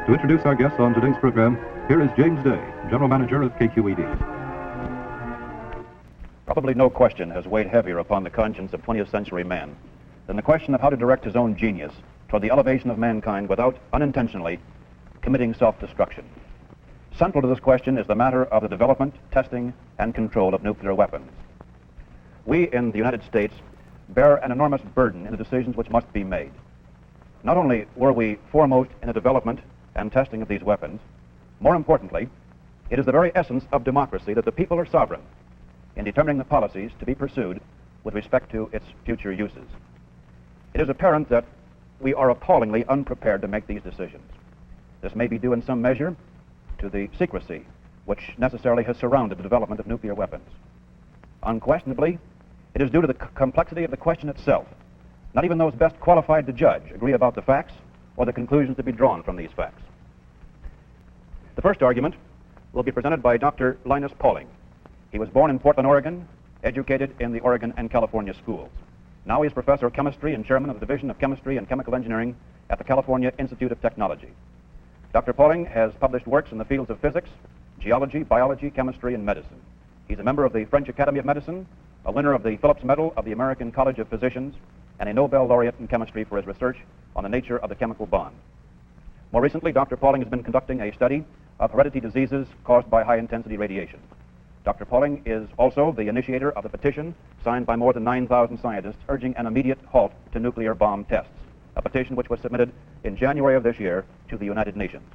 To introduce our guests on today's program, here is James Day, General Manager of KQED. Probably no question has weighed heavier upon the conscience of 20th century man than the question of how to direct his own genius toward the elevation of mankind without unintentionally committing self-destruction. Central to this question is the matter of the development, testing, and control of nuclear weapons. We in the United States bear an enormous burden in the decisions which must be made. Not only were we foremost in the development and testing of these weapons, more importantly, it is the very essence of democracy that the people are sovereign in determining the policies to be pursued with respect to its future uses. It is apparent that we are appallingly unprepared to make these decisions. This may be due in some measure to the secrecy which necessarily has surrounded the development of nuclear weapons. Unquestionably, it is due to the complexity of the question itself. Not even those best qualified to judge agree about the facts or the conclusions to be drawn from these facts. The first argument will be presented by Dr. Linus Pauling. He was born in Portland, Oregon, educated in the Oregon and California schools. Now he is professor of chemistry and chairman of the Division of Chemistry and Chemical Engineering at the California Institute of Technology. Dr. Pauling has published works in the fields of physics, geology, biology, chemistry, and medicine. He's a member of the French Academy of Medicine, a winner of the Phillips Medal of the American College of Physicians, and a Nobel laureate in chemistry for his research on the nature of the chemical bond. More recently, Dr. Pauling has been conducting a study of hereditary diseases caused by high-intensity radiation. Dr. Pauling is also the initiator of the petition signed by more than 9,000 scientists urging an immediate halt to nuclear bomb tests, a petition which was submitted in January of this year to the United Nations.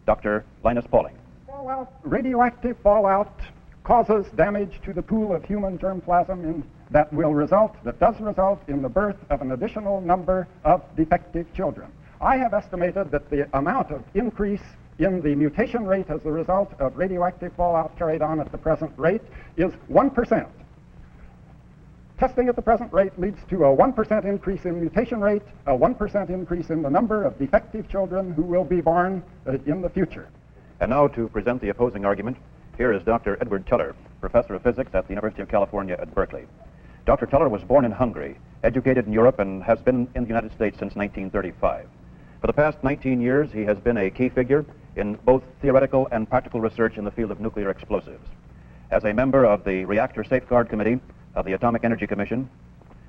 Dr. Linus Pauling. Radioactive fallout causes damage to the pool of human germplasm that does result in the birth of an additional number of defective children. I have estimated that the amount of increase in the mutation rate as a result of radioactive fallout carried on at the present rate is 1%. Testing at the present rate leads to a 1% increase in mutation rate, a 1% increase in the number of defective children who will be born in the future. And now to present the opposing argument, here is Dr. Edward Teller, professor of physics at the University of California at Berkeley. Dr. Teller was born in Hungary, educated in Europe, and has been in the United States since 1935. For the past 19 years, he has been a key figure in both theoretical and practical research in the field of nuclear explosives. As a member of the Reactor Safeguard Committee of the Atomic Energy Commission,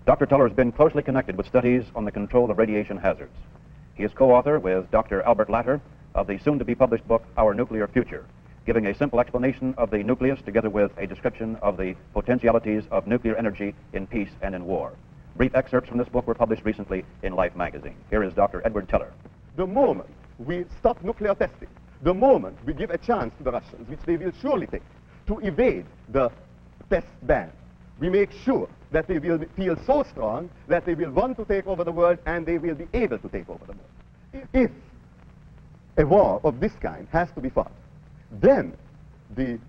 Dr. Teller has been closely connected with studies on the control of radiation hazards. He is co-author with Dr. Albert Latter of the soon-to-be-published book, Our Nuclear Future, giving a simple explanation of the nucleus together with a description of the potentialities of nuclear energy in peace and in war. Brief excerpts from this book were published recently in Life magazine. Here is Dr. Edward Teller. The moment we stop nuclear testing, the moment we give a chance to the Russians, which they will surely take, to evade the test ban, we make sure that they will feel so strong that they will want to take over the world and they will be able to take over the world. If a war of this kind has to be fought, then the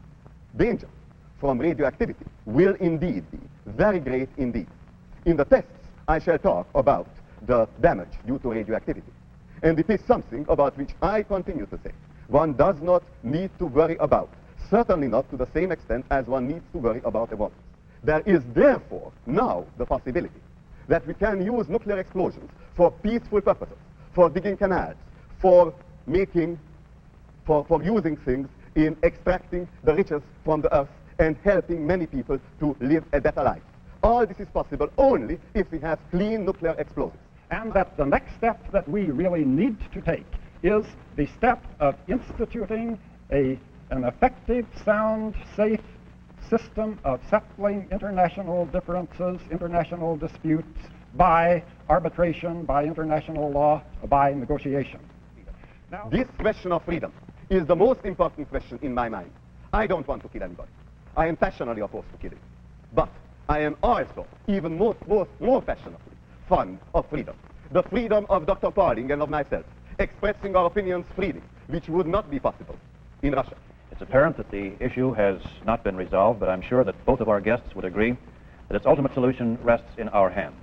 danger from radioactivity will indeed be very great indeed. In the tests, I shall talk about the damage due to radioactivity. And it is something about which I continue to say one does not need to worry about, certainly not to the same extent as one needs to worry about a bomb. There is therefore now the possibility that we can use nuclear explosions for peaceful purposes, for digging canals, for using things in extracting the riches from the earth and helping many people to live a better life. All this is possible only if we have clean nuclear explosives. And that the next step that we really need to take is the step of instituting an effective, sound, safe system of settling international differences, international disputes by arbitration, by international law, by negotiation. Now, this question of freedom is the most important question in my mind. I don't want to kill anybody. I am passionately opposed to killing. But I am also even more passionately fond of freedom. The freedom of Dr. Pauling and of myself, expressing our opinions freely, which would not be possible in Russia. It's apparent that the issue has not been resolved, but I'm sure that both of our guests would agree that its ultimate solution rests in our hands.